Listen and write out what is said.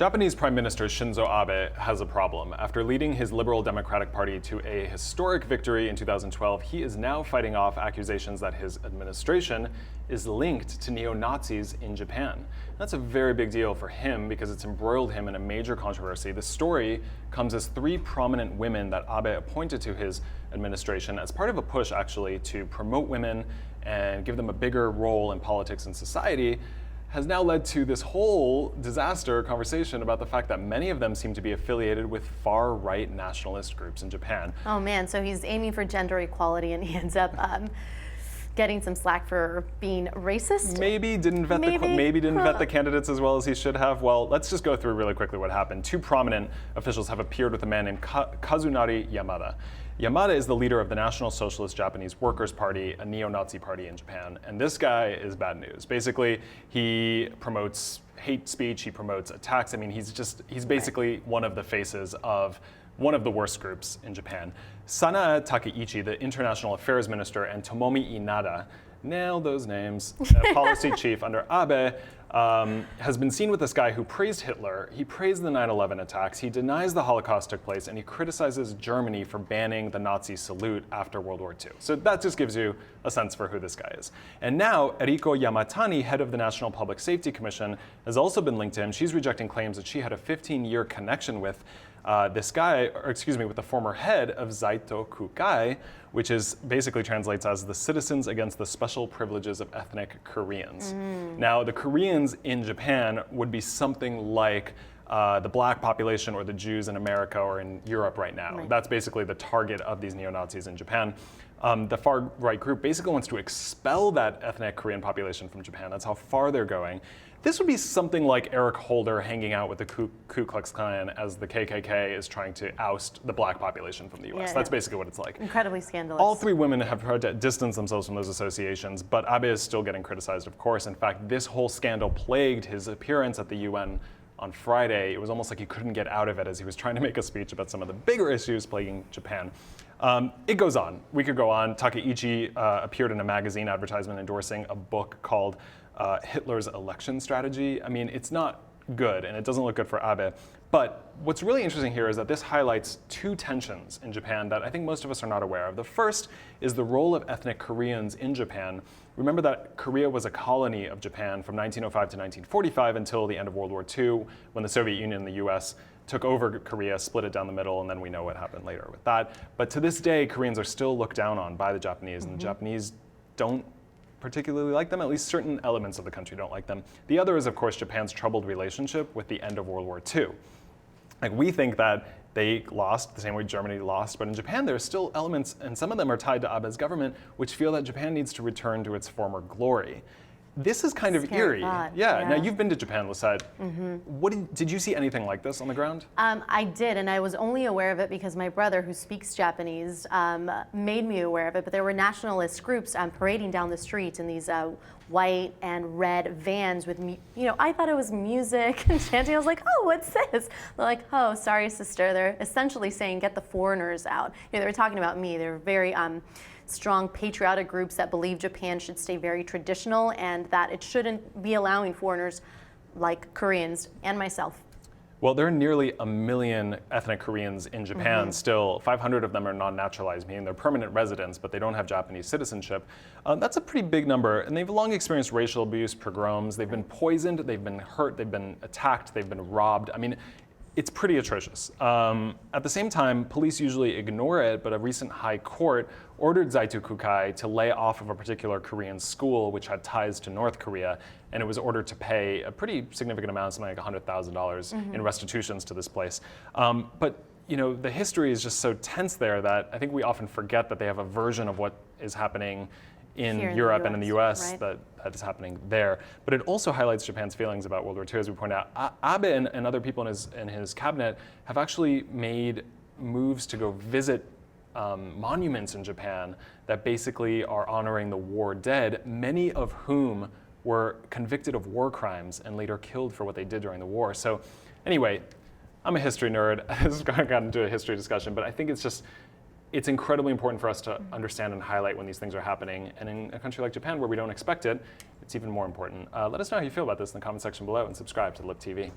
Japanese Prime Minister Shinzo Abe has a problem. After leading his Liberal Democratic Party to a historic victory in 2012, he is now fighting off accusations that his administration is linked to neo-Nazis in Japan. That's a very big deal for him because it's embroiled him in a major controversy. The story comes as three prominent women that Abe appointed to his administration as part of a push, actually, to promote women and give them a bigger role in politics and society, has now led to this whole disaster conversation about the fact that many of them seem to be affiliated with far-right nationalist groups in Japan. Oh man, so he's aiming for gender equality and he ends up getting some slack for being racist? Maybe didn't vet the candidates as well as he should have. Well, let's just go through really quickly what happened. Two prominent officials have appeared with a man named Kazunari Yamada. Yamada is the leader of the National Socialist Japanese Workers' Party, a neo-Nazi party in Japan. And this guy is bad news. Basically, he promotes hate speech, he promotes attacks. I mean, he's basically one of the faces of one of the worst groups in Japan. Sanae Takeichi, the International Affairs Minister, and Tomomi Inada, nail those names, policy chief under Abe, has been seen with this guy who praised Hitler. He praised the 9/11 attacks. He denies the Holocaust took place, and he criticizes Germany for banning the Nazi salute after World War II. So that just gives you a sense for who this guy is. And now, Eriko Yamatani, head of the National Public Safety Commission, has also been linked to him. She's rejecting claims that she had a 15-year connection with this guy, with the former head of Zaito Kukai, which is basically translates as the Citizens Against the Special Privileges of Ethnic Koreans. Now, the Koreans in Japan would be something like the black population or the Jews in America or in Europe right now. Right. That's basically the target of these neo-Nazis in Japan. The far-right group basically wants to expel that ethnic Korean population from Japan. That's how far they're going. This would be something like Eric Holder hanging out with the Ku Klux Klan as the KKK is trying to oust the black population from the US. That's basically what it's like. Incredibly scandalous. All three women have tried to distance themselves from those associations, but Abe is still getting criticized, of course. In fact, this whole scandal plagued his appearance at the UN on Friday. It was almost like he couldn't get out of it as he was trying to make a speech about some of the bigger issues plaguing Japan. It goes on. We could go on. Takeichi appeared in a magazine advertisement endorsing a book called Hitler's Election Strategy. I mean, it's not good, and it doesn't look good for Abe. But what's really interesting here is that this highlights two tensions in Japan that I think most of us are not aware of. The first is the role of ethnic Koreans in Japan. Remember that Korea was a colony of Japan from 1905 to 1945 until the end of World War II, when the Soviet Union and the US took over Korea, split it down the middle, and then we know what happened later with that. But to this day, Koreans are still looked down on by the Japanese, and the Japanese don't particularly like them. At least certain elements of the country don't like them. The other is, of course, Japan's troubled relationship with the end of World War II. Like, we think that they lost the same way Germany lost, but in Japan there are still elements, and some of them are tied to Abe's government, which feel that Japan needs to return to its former glory. This is kind of eerie. Yeah. Now, you've been to Japan, Lisette. What did you see anything like this on the ground? I did, and I was only aware of it because my brother, who speaks Japanese, made me aware of it. But there were nationalist groups parading down the street in these white and red vans with, I thought it was music and chanting. I was like, oh, what's this? They're like, oh, sorry, sister. They're essentially saying, get the foreigners out. They were talking about me. They're very strong patriotic groups that believe Japan should stay very traditional and that it shouldn't be allowing foreigners like Koreans and myself. Well, there are nearly 1 million ethnic Koreans in Japan still. 500 of them are non-naturalized, meaning they're permanent residents, but they don't have Japanese citizenship. That's a pretty big number, and they've long experienced racial abuse, pogroms. They've been poisoned, they've been hurt, they've been attacked, they've been robbed. I mean, it's pretty atrocious. At the same time, police usually ignore it, but a recent high court ordered Zaito Kukai to lay off of a particular Korean school which had ties to North Korea, and it was ordered to pay a pretty significant amount, something like $100,000 in restitutions to this place. But the history is just so tense there that I think we often forget that they have a version of what is happening in Europe and in the US that is happening there. But it also highlights Japan's feelings about World War II, as we point out. Abe and other people in his cabinet have actually made moves to go visit monuments in Japan that basically are honoring the war dead, many of whom were convicted of war crimes and later killed for what they did during the war. So anyway, I'm a history nerd. This has gotten into a history discussion, but I think it's incredibly important for us to understand and highlight when these things are happening. And in a country like Japan where we don't expect it, it's even more important. Let us know how you feel about this in the comment section below and subscribe to Lip TV.